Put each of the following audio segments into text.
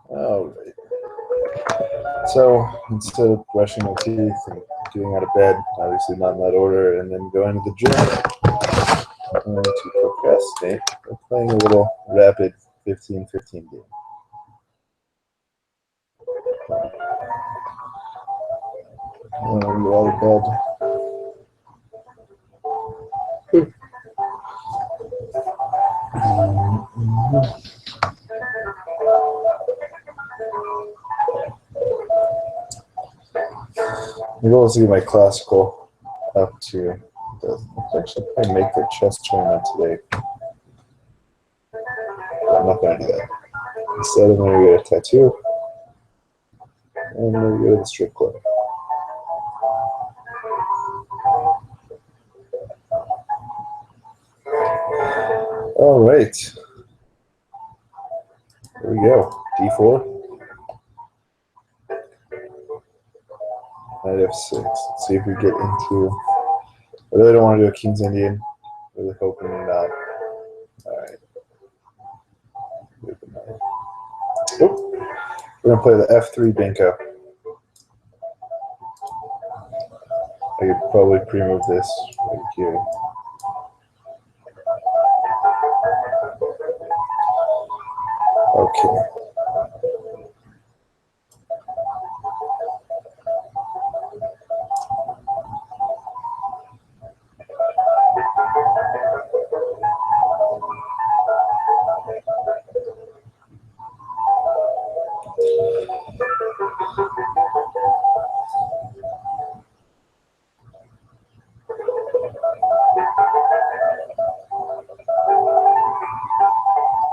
All right. So instead of brushing my teeth and getting out of bed, obviously not in that order, and then going to the gym, I'm going to procrastinate by playing a little rapid 15-15 game. I want to get out of bed. The goal is to get my classical up to. Let's actually probably make the chess tournament today. But I'm not going to do that. Instead, I'm going to get a tattoo. And I'm going to go to the strip club. All right. Here we go. D4. Knight F6. Let's see if we get into. I really don't want to do a King's Indian. Really hoping not. All right. Oh, we're gonna play the F3 Benko. I could probably pre-move this right here. Okay.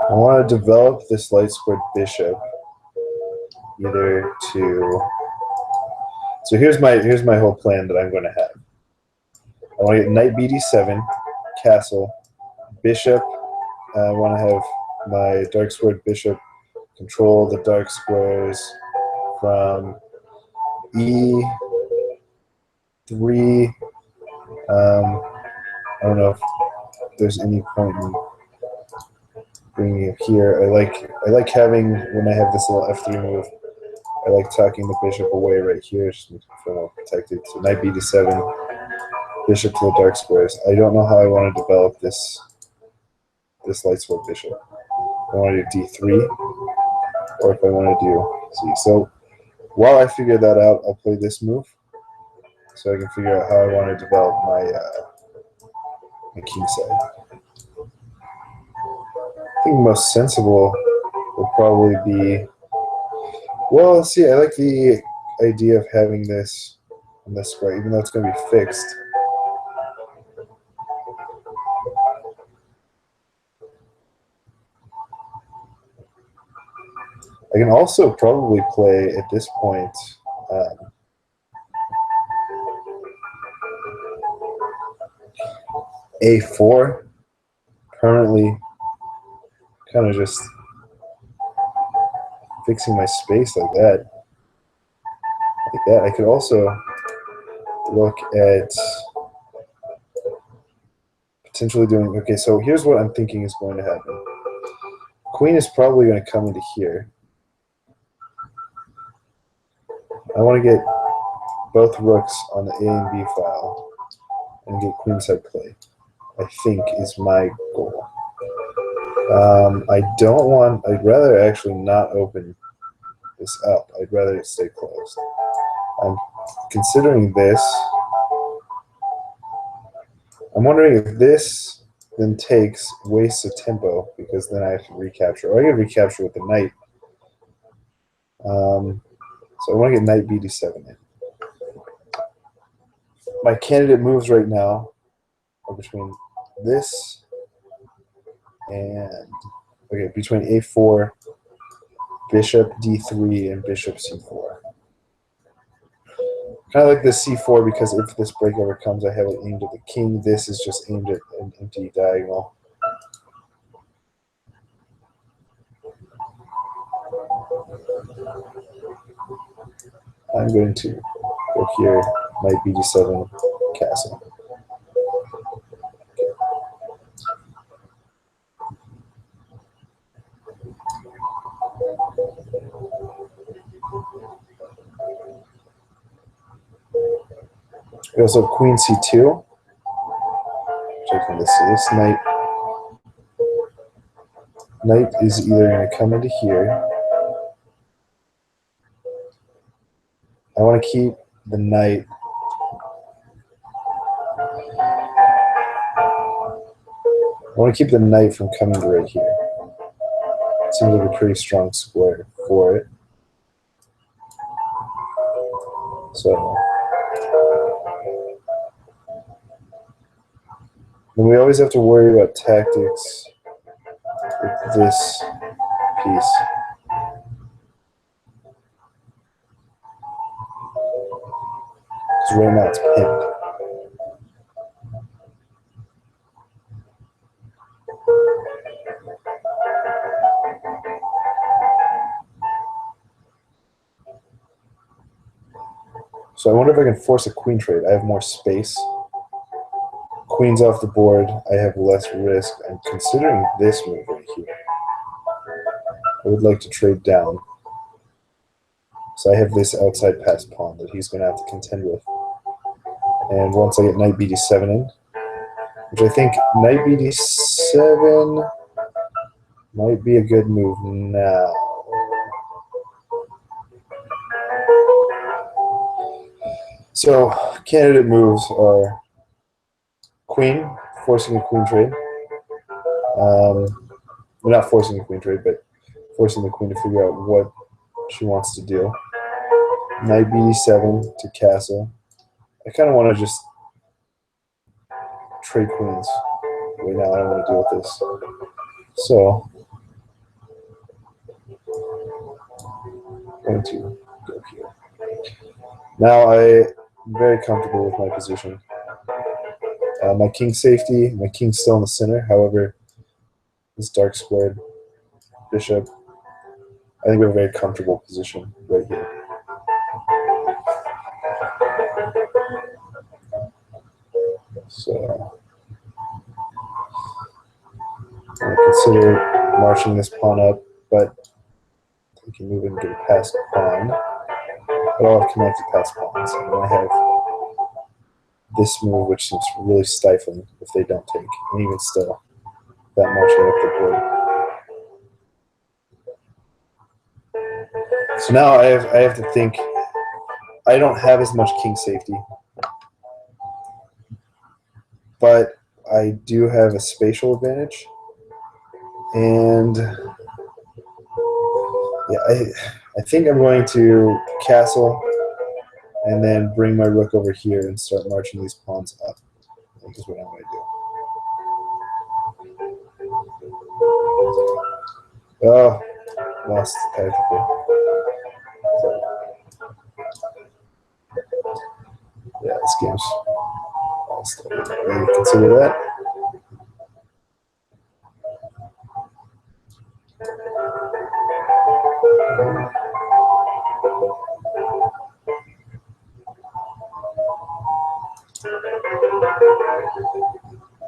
I want to develop this light squared bishop either to. So here's my whole plan that I'm going to have. I want to get knight bd7, castle, bishop. I want to have my dark squared bishop control the dark squares from e3. I don't know if there's any point in bringing it here. I like having, when I have this little f3 move, I like tucking the bishop away right here, just makes me feel more protected. So knight bd7, bishop to the dark squares. I don't know how I want to develop this light sword bishop. I want to do d3, or if I want to do c. So while I figure that out, I'll play this move, so I can figure out how I want to develop my king side. I think most sensible will probably be, well, let's see, I like the idea of having this on this square, even though it's going to be fixed. I can also probably play at this point a4, permanently kind of just fixing my space like that. Like that. I could also look at potentially doing, okay, so here's what I'm thinking is going to happen. Queen is probably going to come into here. I want to get both rooks on the A and B file and get queenside play, I think, is my goal. I don't want, I'd rather actually not open this up. I'd rather it stay closed. I'm considering this. I'm wondering if this then wastes a tempo, because then I have to recapture. Or I can recapture with the knight. So I want to get knight bd7 in. My candidate moves right now are between this and, okay, between a4, bishop d3, and bishop c4. Kind of like this c4, because if this breakover comes, I have it aimed at the king. This is just aimed at an empty diagonal. I'm going to go here, knight bd7, castle. We also have queen c2. Checking this. So this knight is either going to come into here. I want to keep the knight. I want to keep the knight from coming to right here. It seems like a pretty strong square for it. So then we always have to worry about tactics with this piece. Because right now it's pinned. So I wonder if I can force a queen trade. I have more space. Queen's off the board. I have less risk. I'm considering this move right here. I would like to trade down. So I have this outside pass pawn that he's going to have to contend with. And once I get knight bd7 in, which I think knight bd7 might be a good move now. So candidate moves are queen, forcing a queen trade. Well, not forcing a queen trade, but forcing the queen to figure out what she wants to do. Knight bd7 to castle. I kind of want to just trade queens right now. I don't want to deal with this. So I'm going to go here. Now I'm very comfortable with my position. My king's safety, my king's still in the center. However, this dark squared bishop, I think we have a very comfortable position right here. So I'm going to consider marching this pawn up, but we can move in and get a passed pawn. But I'll have connected passed pawns. And then I have this move, which seems really stifling if they don't take. And even still, that marching up the board. So now I have to think. I don't have as much king safety, but I do have a spatial advantage. And yeah, I think I'm going to castle and then bring my rook over here and start marching these pawns up. I think is what I'm going to do. Oh, lost tactically. So, yeah, this game's lost. I didn't really consider that.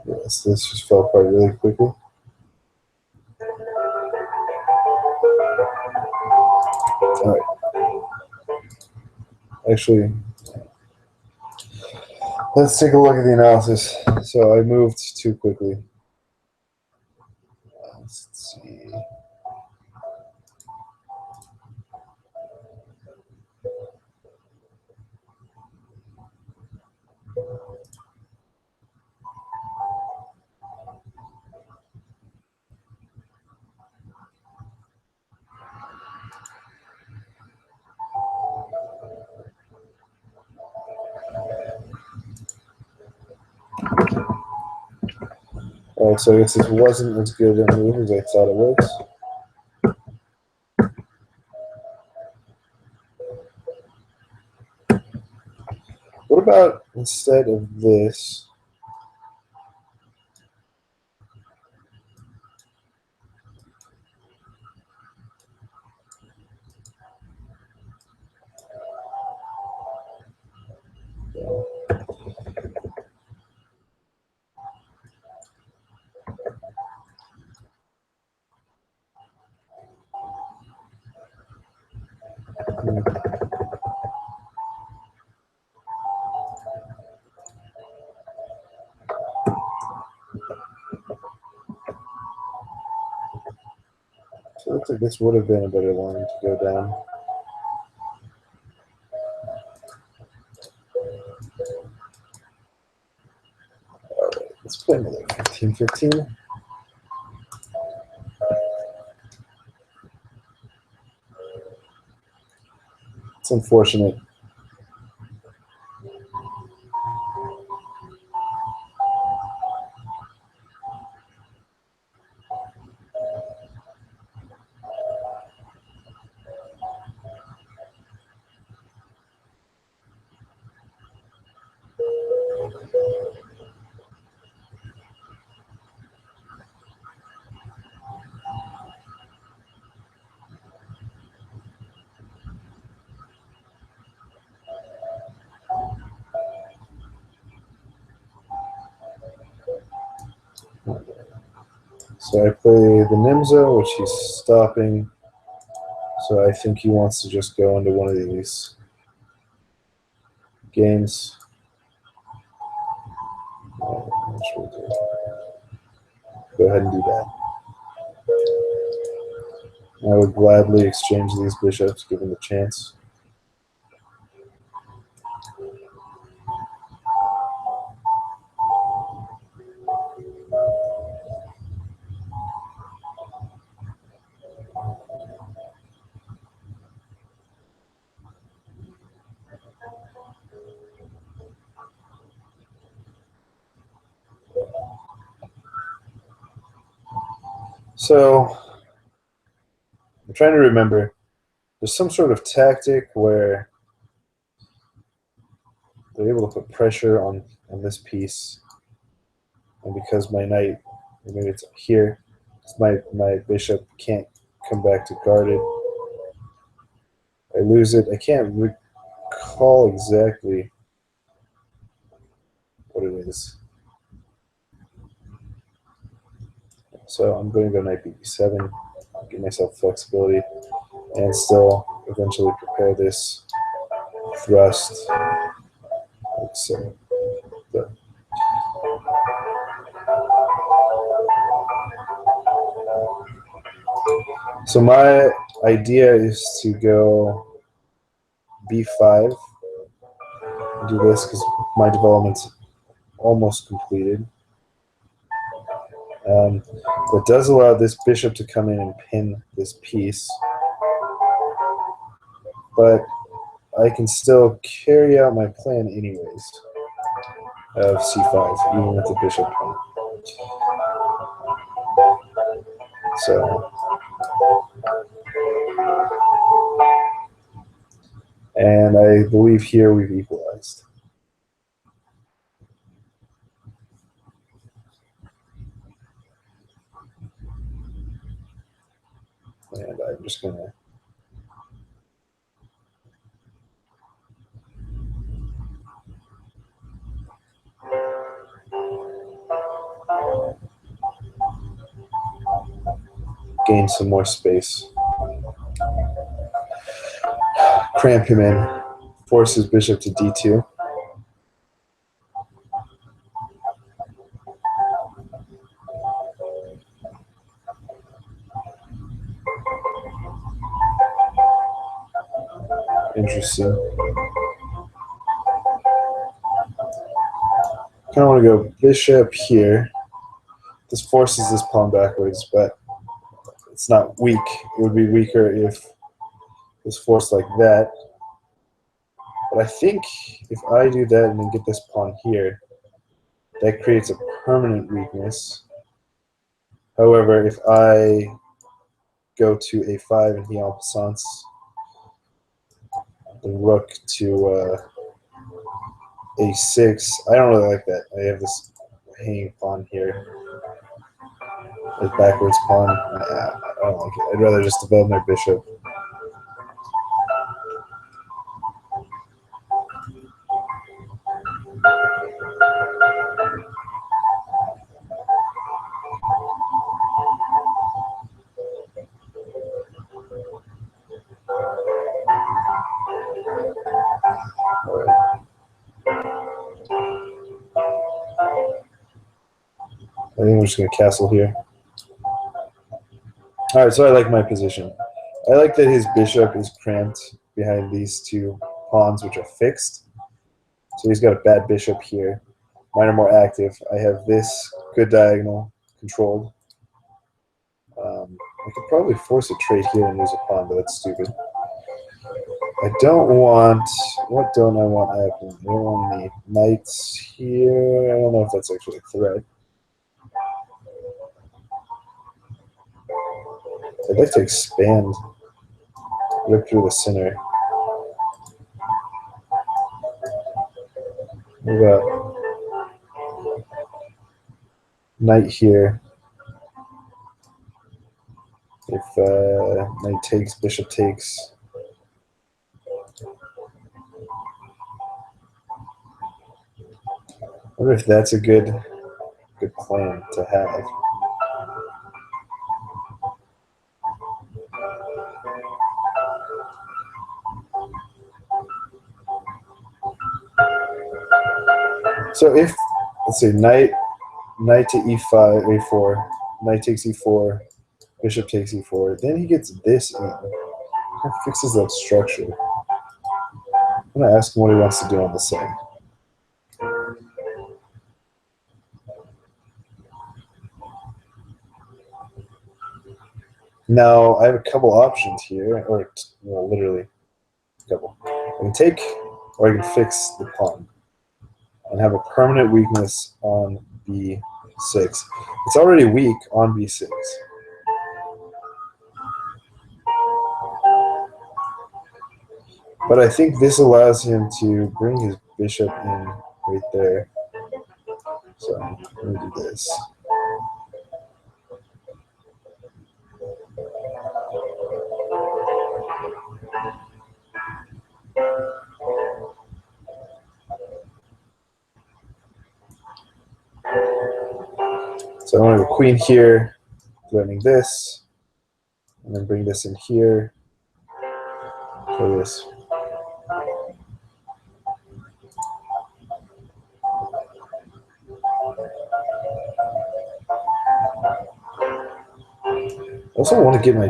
Yes, this just fell apart really quickly. All right. Actually, let's take a look at the analysis. So I moved too quickly. Let's see. All right, so I guess this wasn't as good a move as I thought it was. What about instead of this? So it looks like this would have been a better line to go down. All right, let's play another 15-15. It's unfortunate. So I play the Nimza, which he's stopping. So I think he wants to just go into one of these games. Go ahead and do that. I would gladly exchange these bishops given the chance. So I'm trying to remember. There's some sort of tactic where they're able to put pressure on this piece, and because my knight, or maybe it's here, my bishop can't come back to guard it. I lose it. I can't recall exactly what it is. So I'm going to go knight b7, give myself flexibility, and still eventually prepare this thrust. Like so. So my idea is to go b5 and do this because my development's almost completed. That does allow this bishop to come in and pin this piece, but I can still carry out my plan anyways of c5, even with the bishop pin. So, and I believe here we've equalized. And I'm just going to gain some more space. Cramp him in, force his bishop to d2. Interesting. Kind of want to go bishop here. This forces this pawn backwards, but it's not weak. It would be weaker if it was forced like that. But I think if I do that and then get this pawn here, that creates a permanent weakness. However, if I go to a5 and he en passant the rook to a6, I don't really like that. I have this hanging pawn here. A backwards pawn. I don't like it. I'd rather just develop my bishop. I think we're just going to castle here. All right, so I like my position. I like that his bishop is cramped behind these two pawns, which are fixed. So he's got a bad bishop here. Mine are more active. I have this good diagonal controlled. I could probably force a trade here and lose a pawn, but that's stupid. I don't want... What don't I want happening? I don't want any knights here. I don't know if that's actually a threat. I'd like to expand. Rip through the center. What about knight here? If knight takes, bishop takes. I wonder if that's a good plan to have. So if, let's say, knight to e5, a4, knight takes e4, bishop takes e4, then he gets this in. That fixes that structure. I'm going to ask him what he wants to do on the side. Now, I have a couple options here, or literally a couple. I can take, or I can fix the pawn and have a permanent weakness on b6. It's already weak on b6. But I think this allows him to bring his bishop in right there. So let me do this. So I want to have a queen here, threatening this, and then bring this in here. Play this. I also want to get my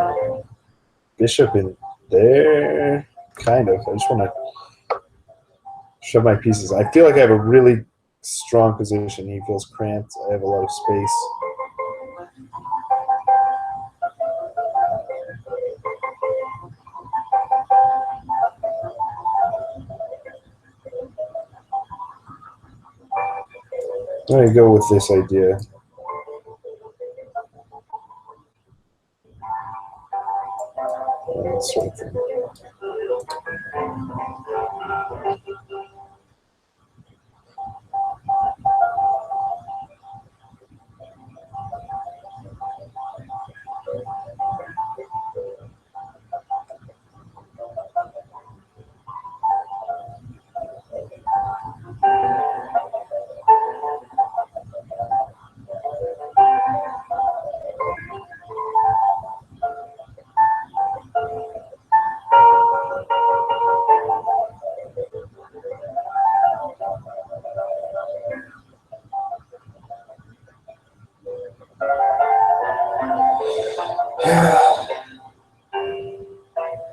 bishop in there, kind of. I just want to shove my pieces. I feel like I have a really strong position. He feels cramped. I have a lot of space. I'm going to go with this idea. Sort of thing.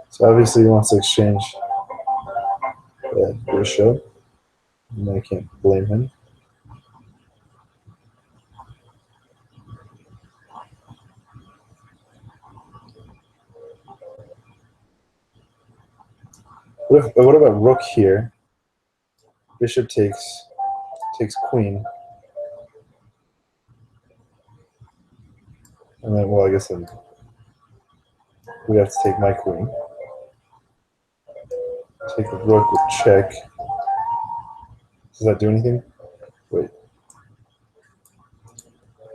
So obviously he wants to exchange that bishop, and I can't blame him. What about rook here? Bishop takes queen, and then well, I guess then we have to take my queen. Take the rook with check. Does that do anything? Wait.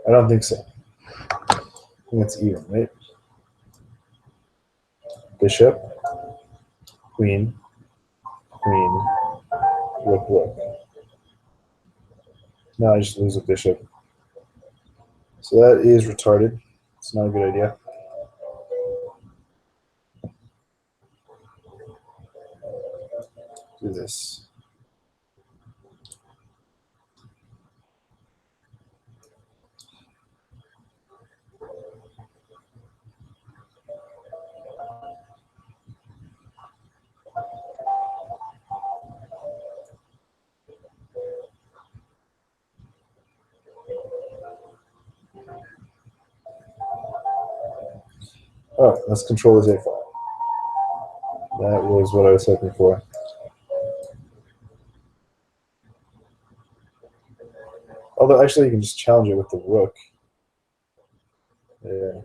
I don't think so. I think it's even, right? Bishop, queen, queen, rook, rook. Now I just lose a bishop. So that is retarded. It's not a good idea. Do this. Oh, let's control his a5. That was what I was hoping for. Although, actually, you can just challenge it with the rook. Yeah.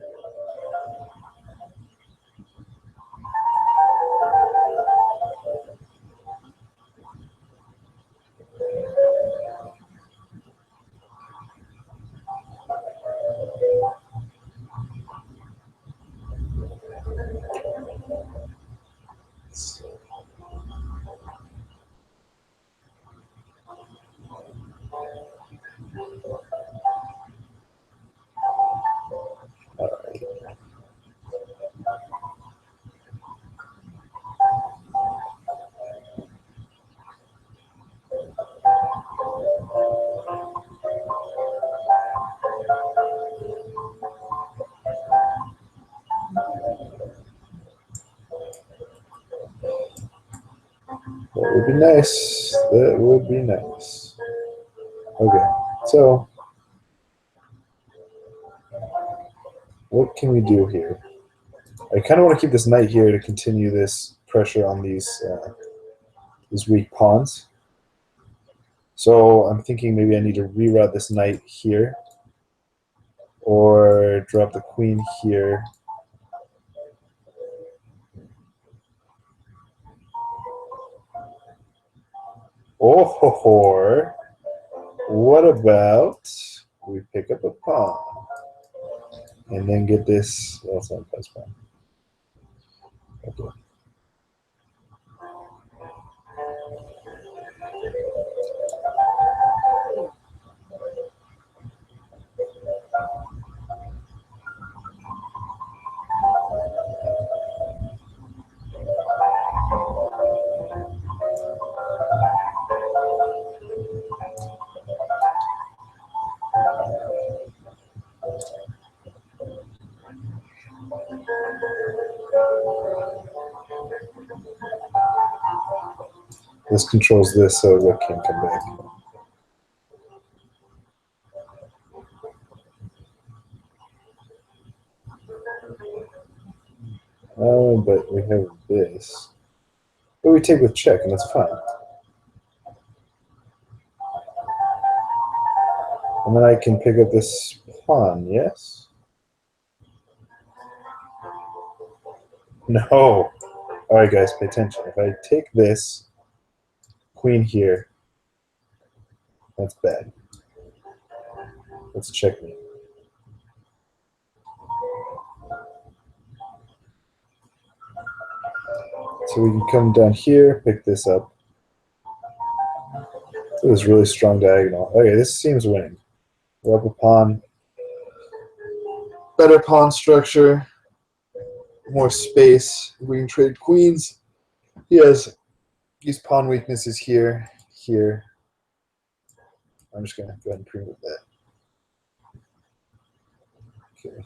That would be nice. That would be nice. Okay, so what can we do here? I kind of want to keep this knight here to continue this pressure on these weak pawns. So I'm thinking maybe I need to reroute this knight here, or drop the queen here. Or what about we pick up a pawn and then get this? Well, it's not a pass pawn. Okay. This controls this, so rook can't come back. Oh, but we have this. But we take with check, and that's fine. And then I can pick up this pawn, yes? No. All right, guys, pay attention. If I take this, queen here, that's bad. Let's checkmate. So we can come down here, pick this up. It was really strong diagonal. Okay, this seems winning. We're up a pawn. Better pawn structure. More space. We can trade queens. He has these pawn weaknesses here, here. I'm just going to go ahead and pre-move that. Okay.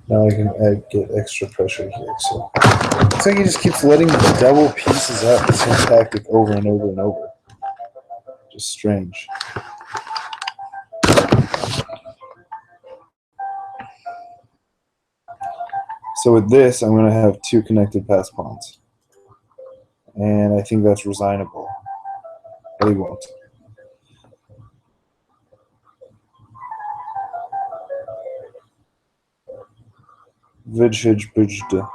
Now I can get extra pressure here. So it's like he just keeps letting the double pieces up. The same tactic over and over and over. Just strange. So with this, I'm going to have two connected pass pawns. And I think that's resignable. But he won't. Vidhij Bujda.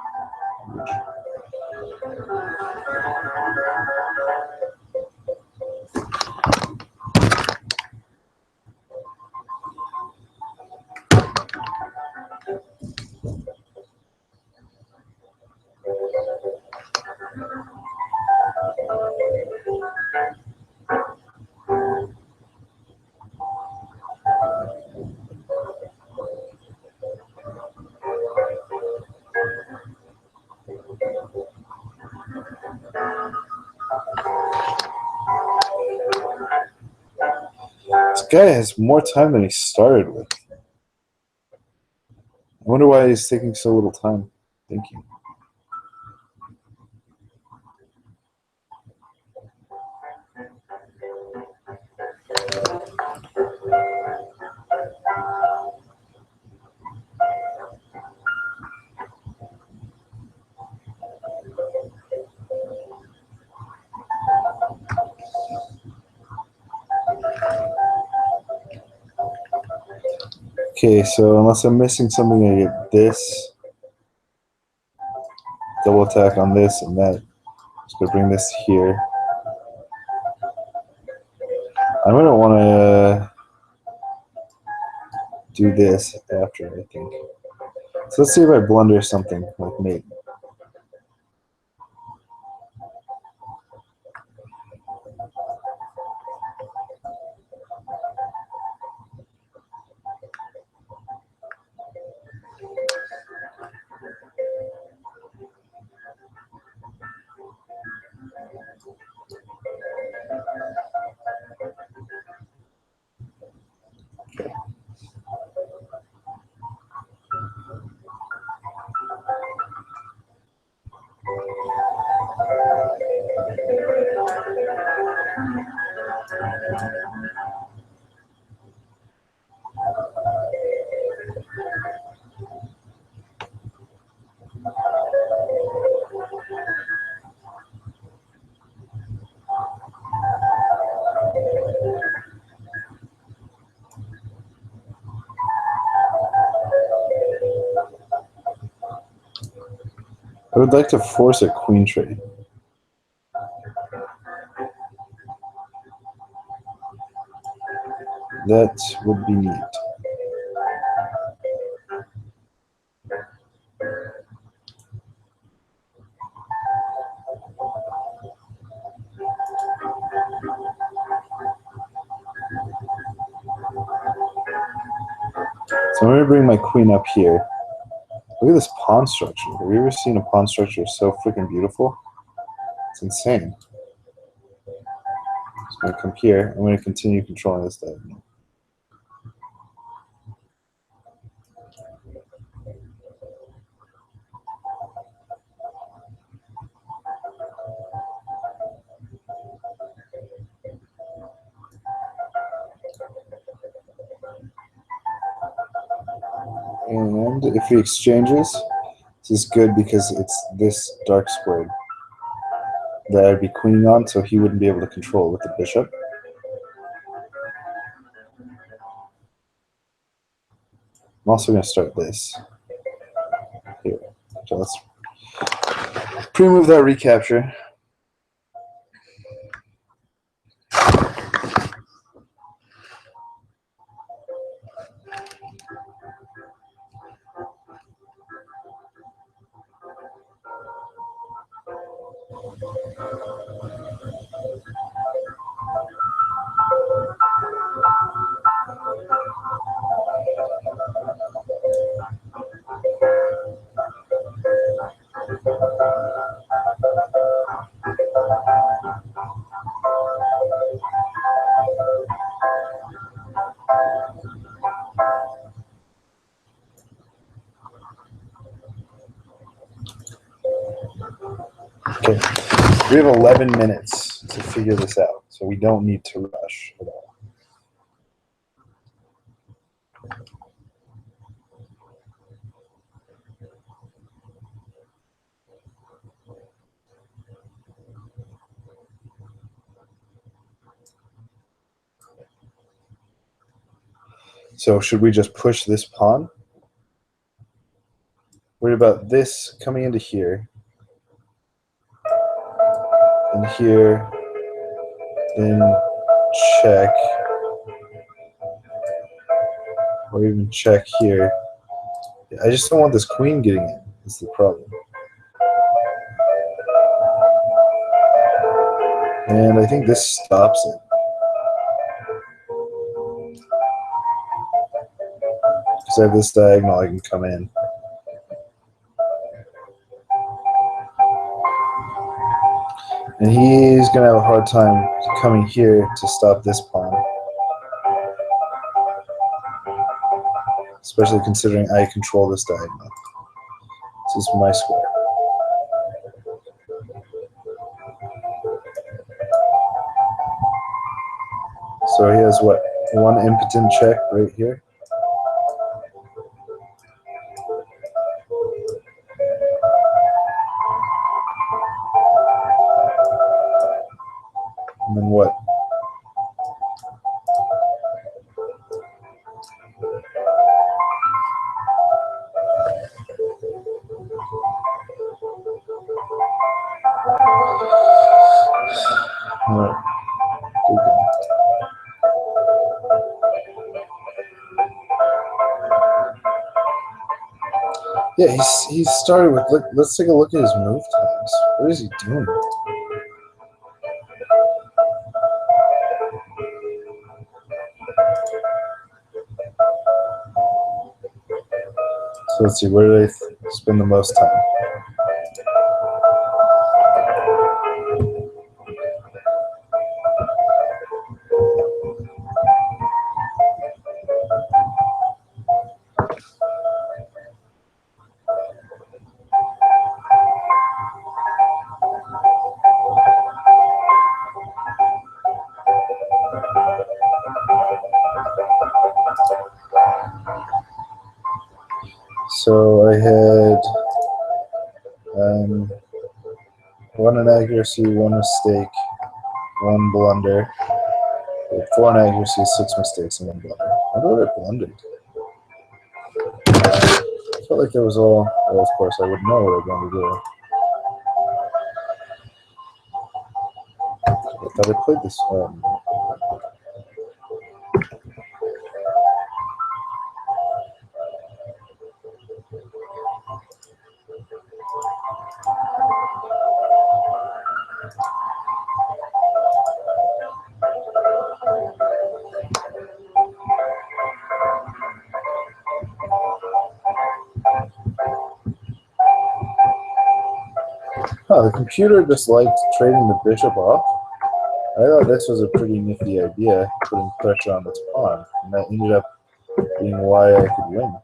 guy has more time than he started with. I wonder why he's taking so little time thinking. Okay, so unless I'm missing something, I get this. Double attack on this and that. Just gonna bring this here. I'm gonna want to do this after, I think. So let's see if I blunder something like mate. I would like to force a queen trade. That would be neat. So I'm going to bring my queen up here. Look at this pawn structure. Have you ever seen a pawn structure so freaking beautiful? It's insane. Just going to come here. I'm going to continue controlling this diagonal. And if he exchanges, this is good because it's this dark square that I'd be queening on, so he wouldn't be able to control with the bishop. I'm also going to start this here. So let's pre-move that recapture. Okay, we have 11 minutes to figure this out, so we don't need to rush at all. So should we just push this pawn? Worried about this coming into here, and here, then check, or even check here. I just don't want this queen getting in, is the problem. And I think this stops it. Because I have this diagonal, I can come in. And he's going to have a hard time coming here to stop this pawn. especially considering I control this diagonal. This is my square. So he has what? One impotent check right here. And then what? All right. Yeah, he started with. Let's take a look at his move times. What is he doing? So let's see. Where did I spend the most time? So I had one inaccuracy, one mistake, one blunder. I had 4 inaccuracies, 6 mistakes, and 1 blunder. I wonder what I blundered. I felt like that was all. Well, of course, I would know what I blundered do. I thought I played this. Oh, the computer just liked trading the bishop off. I thought this was a pretty nifty idea, putting pressure on its pawn, and that ended up being why I could win.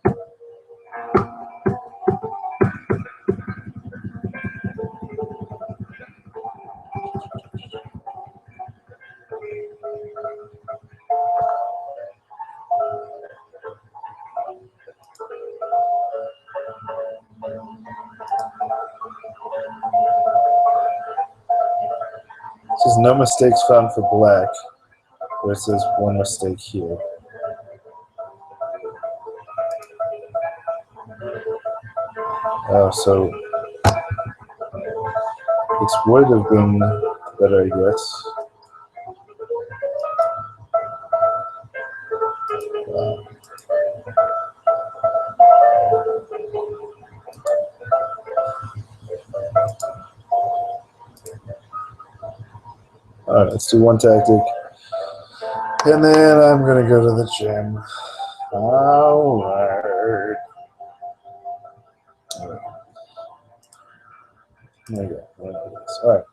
It says no mistakes found for black, where it says 1 mistake here. Oh, so it would have been better, I guess. Alright, let's do one tactic. And then I'm going to go to the gym. Alright. There we go. Alright.